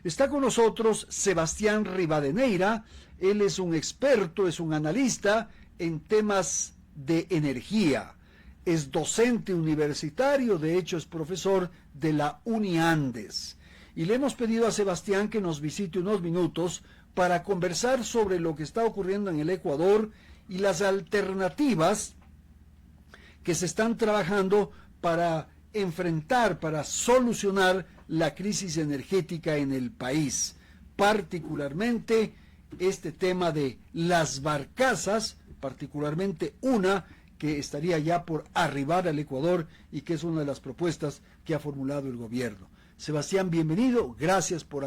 Está con nosotros Sebastián Rivadeneira. Él es un experto, es un analista en temas de energía. Es docente universitario, de hecho es profesor de la UniAndes. Y le hemos pedido a Sebastián que nos visite unos minutos para conversar sobre lo que está ocurriendo en el Ecuador y las alternativas que se están trabajando para enfrentar, para solucionar la crisis energética en el país, particularmente este tema de las barcazas, particularmente una que estaría ya por arribar al Ecuador y que es una de las propuestas que ha formulado el gobierno. Sebastián, bienvenido, gracias por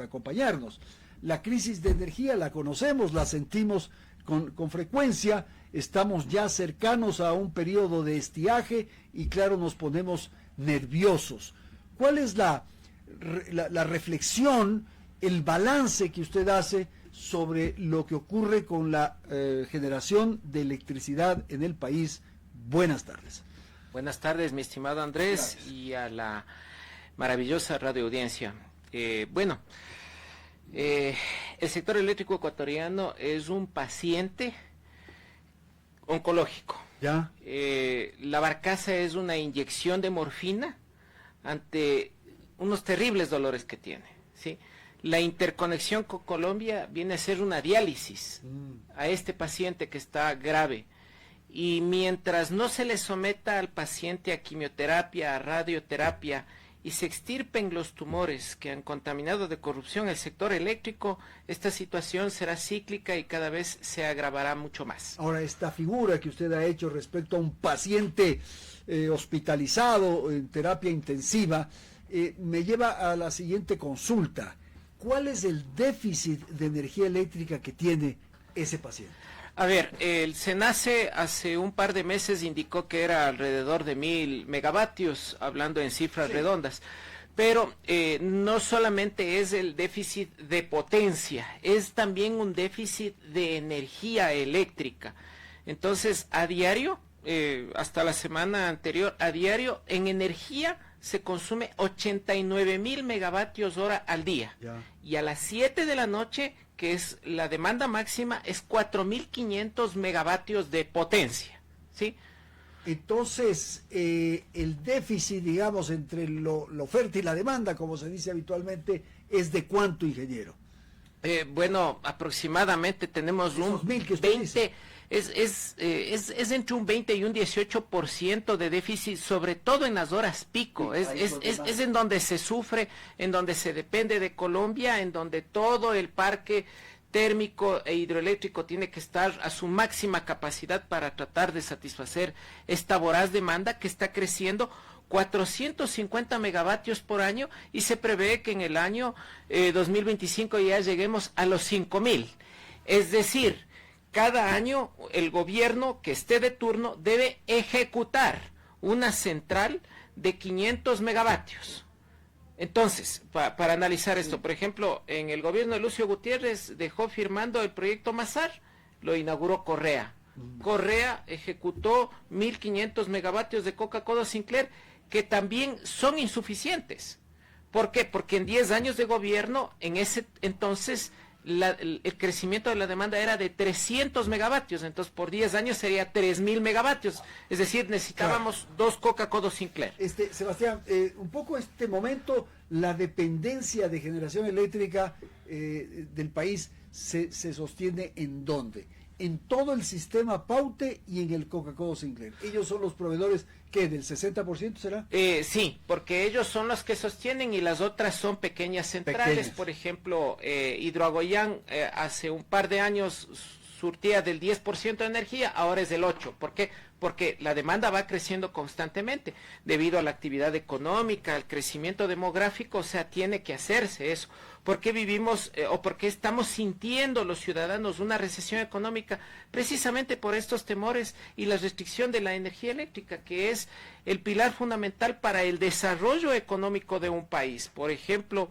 acompañarnos. La crisis de energía la conocemos, la sentimos con frecuencia, estamos ya cercanos a un periodo de estiaje y claro, nos ponemos nerviosos. ¿Cuál es la reflexión, el balance que usted hace sobre lo que ocurre con la generación de electricidad en el país? Buenas tardes. Buenas tardes, mi estimado Andrés. Gracias. Y a la maravillosa radioaudiencia. El sector eléctrico ecuatoriano es un paciente oncológico. ¿Ya? La barcaza es una inyección de morfina ante unos terribles dolores que tiene, ¿sí? La interconexión con Colombia viene a ser una diálisis a este paciente que está grave. Y mientras no se le someta al paciente a quimioterapia, a radioterapia, y se extirpen los tumores que han contaminado de corrupción el sector eléctrico, esta situación será cíclica y cada vez se agravará mucho más. Ahora, esta figura que usted ha hecho respecto a un paciente hospitalizado en terapia intensiva, me lleva a la siguiente consulta. ¿Cuál es el déficit de energía eléctrica que tiene ese paciente? A ver, el SENACE hace un par de meses indicó que era alrededor de 1000 megavatios, hablando en cifras redondas, pero no solamente es el déficit de potencia, es también un déficit de energía eléctrica. Entonces, a diario, hasta la semana anterior, a diario, en energía se consume 89,000 megavatios hora al día. Ya. Y a las 7 de la noche, que es la demanda máxima, es 4,500 megavatios de potencia, ¿sí? Entonces, el déficit, digamos, entre la oferta y la demanda, como se dice habitualmente, ¿es de cuánto, ingeniero? Bueno, aproximadamente tenemos Esos un 1000 que usted 20, dice. es entre un 20 y un 18% de déficit, sobre todo en las horas pico. Sí, Es en donde se sufre, en donde se depende de Colombia, en donde todo el parque térmico e hidroeléctrico tiene que estar a su máxima capacidad para tratar de satisfacer esta voraz demanda que está creciendo 450 megavatios por año, y se prevé que en el año 2025 ya lleguemos a los 5,000. Es decir, cada año el gobierno que esté de turno debe ejecutar una central de 500 megavatios. Entonces, para analizar esto, por ejemplo, en el gobierno de Lucio Gutiérrez dejó firmando el proyecto Mazar, lo inauguró Correa. Correa ejecutó 1500 megavatios de Coca-Cola Sinclair, que también son insuficientes. ¿Por qué? Porque en 10 años de gobierno, en ese entonces, el crecimiento de la demanda era de 300 megavatios, entonces por 10 años sería 3,000 megavatios, es decir, necesitábamos dos Coca-Cola Sinclair. Sebastián, un poco este momento, la dependencia de generación eléctrica del país se sostiene ¿en dónde? En todo el sistema Paute y en el Coca-Cola Sinclair. Ellos son los proveedores, ¿qué? ¿Del 60% será? Sí, porque ellos son los que sostienen y las otras son pequeñas centrales. Por ejemplo, Hidroagoyán hace un par de años surtía del 10% de energía, ahora es del 8%. ¿Por qué? Porque la demanda va creciendo constantemente debido a la actividad económica, al crecimiento demográfico, o sea, tiene que hacerse eso. ¿Por qué vivimos o por qué estamos sintiendo los ciudadanos una recesión económica? Precisamente por estos temores y la restricción de la energía eléctrica, que es el pilar fundamental para el desarrollo económico de un país. Por ejemplo,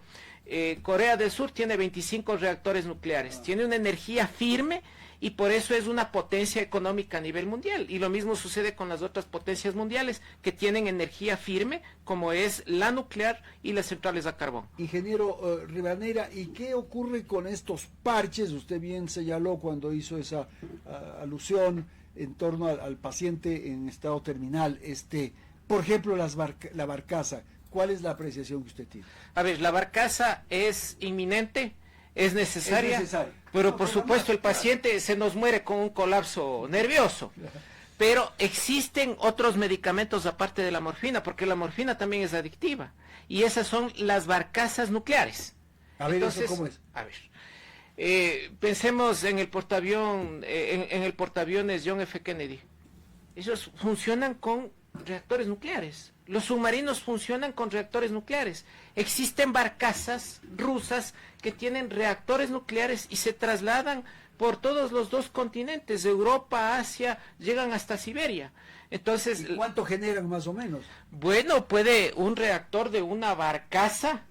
Corea del Sur tiene 25 reactores nucleares, tiene una energía firme y por eso es una potencia económica a nivel mundial. Y lo mismo sucede con las otras potencias mundiales que tienen energía firme, como es la nuclear y las centrales a carbón. Ingeniero Rivadeneira, ¿y qué ocurre con estos parches? Usted bien señaló cuando hizo esa alusión en torno al paciente en estado terminal. Por ejemplo, la barcaza. ¿Cuál es la apreciación que usted tiene? A ver, la barcaza es inminente, es necesaria, pero por supuesto el paciente se nos muere con un colapso nervioso. Pero existen otros medicamentos aparte de la morfina, porque la morfina también es adictiva, y esas son las barcazas nucleares. A ver, entonces, ¿eso cómo es? A ver, pensemos en el en el portaaviones John F. Kennedy. Ellos funcionan con reactores nucleares. Los submarinos funcionan con reactores nucleares. Existen barcazas rusas que tienen reactores nucleares y se trasladan por todos los dos continentes, Europa, Asia, llegan hasta Siberia. Entonces, ¿y cuánto generan más o menos? Bueno, puede un reactor de una barcaza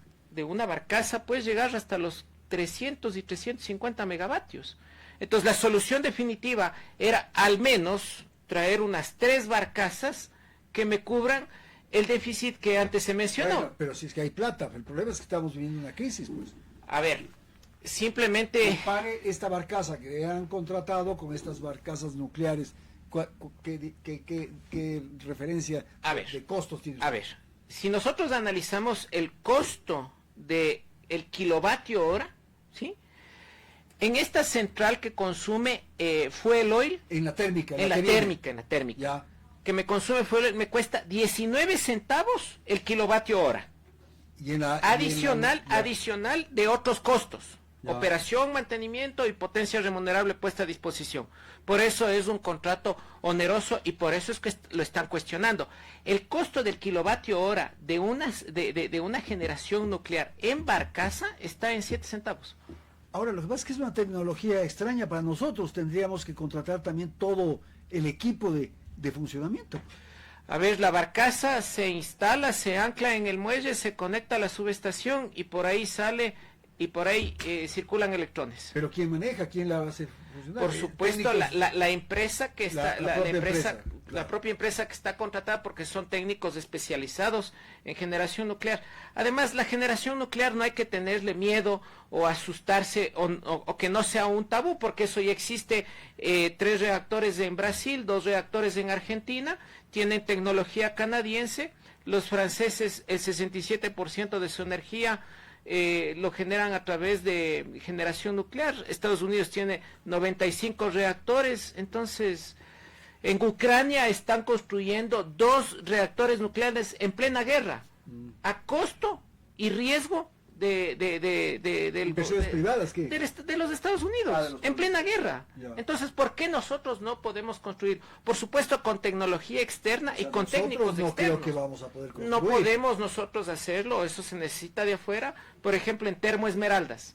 puede llegar hasta los 300 y 350 megavatios. Entonces, la solución definitiva era al menos traer unas 3 barcazas que me cubran el déficit que antes se mencionó. Bueno, pero si es que hay plata, el problema es que estamos viviendo una crisis, pues. A ver, simplemente... Compare esta barcaza que han contratado con estas barcazas nucleares. ¿Qué referencia de costos tiene? A ver, si nosotros analizamos el costo del kilovatio hora, ¿sí? En esta central que consume fuel oil... En la térmica. En la térmica. Ya. Que me consume fuel oil, me cuesta 19 centavos el kilovatio hora. Y Adicional de otros costos. Ya. Operación, mantenimiento y potencia remunerable puesta a disposición. Por eso es un contrato oneroso y por eso es que lo están cuestionando. El costo del kilovatio hora de una generación nuclear en barcaza está en 7 centavos. Ahora, lo que pasa es que es una tecnología extraña para nosotros. Tendríamos que contratar también todo el equipo de funcionamiento. A ver, la barcaza se instala, se ancla en el muelle, se conecta a la subestación y por ahí sale y por ahí circulan electrones. ¿Pero quién maneja? ¿Quién la va a hacer funcionar? Por supuesto, la empresa que está, la propia empresa que está contratada, porque son técnicos especializados en generación nuclear. Además, la generación nuclear no hay que tenerle miedo o asustarse o que no sea un tabú, porque eso ya existe. 3 reactores en Brasil, 2 reactores en Argentina, tienen tecnología canadiense. Los franceses, el 67% de su energía lo generan a través de generación nuclear. Estados Unidos tiene 95 reactores. Entonces, en Ucrania están construyendo 2 reactores nucleares en plena guerra, a costo y riesgo inversiones privadas, ¿qué? de los Estados Unidos, en plena guerra. Ya. Entonces, ¿por qué nosotros no podemos construir? Por supuesto, con tecnología externa y con técnicos externos. Creo que vamos a poder construir. No podemos nosotros hacerlo, eso se necesita de afuera. Por ejemplo, en Termo Esmeraldas,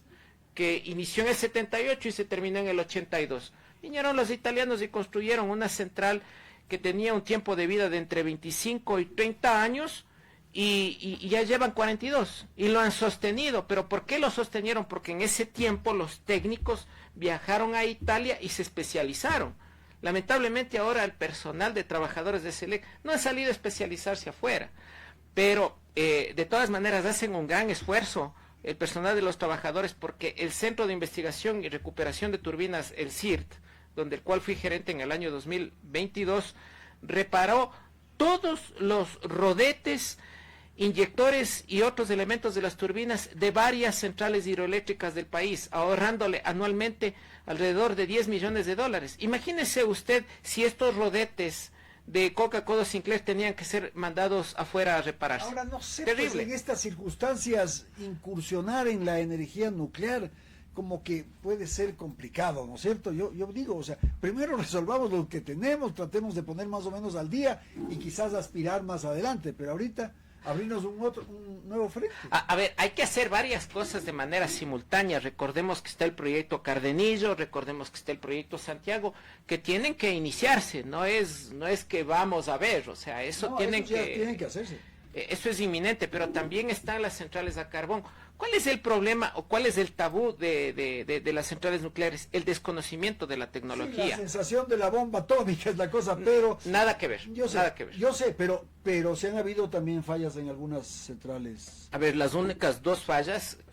que inició en el 78 y se terminó en el 82. Vinieron los italianos y construyeron una central que tenía un tiempo de vida de entre 25 y 30 años, y ya llevan 42 y lo han sostenido. ¿Pero por qué lo sostenieron? Porque en ese tiempo los técnicos viajaron a Italia y se especializaron. Lamentablemente ahora el personal de trabajadores de SELEC no ha salido a especializarse afuera, pero de todas maneras hacen un gran esfuerzo el personal de los trabajadores, porque el Centro de Investigación y Recuperación de Turbinas, el CIRT, donde el cual fui gerente en el año 2022, reparó todos los rodetes, inyectores y otros elementos de las turbinas de varias centrales hidroeléctricas del país, ahorrándole anualmente alrededor de $10 millones. Imagínese usted si estos rodetes de Coca-Cola Sinclair tenían que ser mandados afuera a repararse. Ahora no sé, terrible. Pues, en estas circunstancias incursionar en la energía nuclear como que puede ser complicado, ¿no es cierto? Yo digo, o sea, primero resolvamos lo que tenemos, tratemos de poner más o menos al día y quizás aspirar más adelante, pero ahorita abrirnos un nuevo frente. A ver, hay que hacer varias cosas de manera simultánea. Recordemos que está el proyecto Cardenillo, recordemos que está el proyecto Santiago, que tienen que iniciarse, no es que vamos a ver, o sea, eso tienen que hacerse. Eso es inminente, pero también están las centrales a carbón. ¿Cuál es el problema o cuál es el tabú de las centrales nucleares? El desconocimiento de la Sí, tecnología. la sensación de la bomba atómica es la cosa, pero Nada que ver, nada que ver. yo sé, pero se han habido también fallas en algunas centrales. A ver, las únicas dos fallas